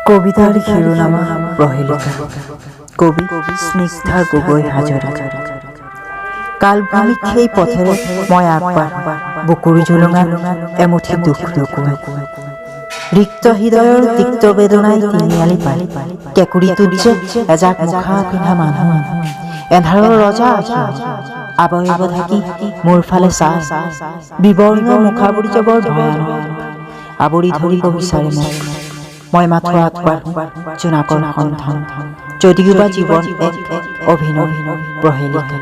কবিতাৰ শিৰোনামা প্ৰহেলিকা। কবি স্নিগ্ধা গগৈ হাজৰিকা। কালভূমিত সেই পথেৰে মই আগবাঢ়ো, বুকুৰি জুলুঙাত এমুঠি দুখ লুকুৱাই। ৰিক্ত হৃদয়ৰ তিক্ত বেদনাই তিনিআলি পালি, কেঁকুৰিটোত যে এজাক মুখা পিন্ধা মানুহ, এন্ধাৰৰ ৰজা আখি আৱয়ব ঢাকি মোৰ ফালে চাই, বিবৰ্ণ মুখাৱৰী যে বৰ ভয়ানক, আৱৰি ধৰিব বিচাৰে মোক। মই মাথো আগবাঢ়ো জোনাকৰ সন্ধান, যদিওবা জীৱন এক অভিনৱ প্ৰহেলিকা।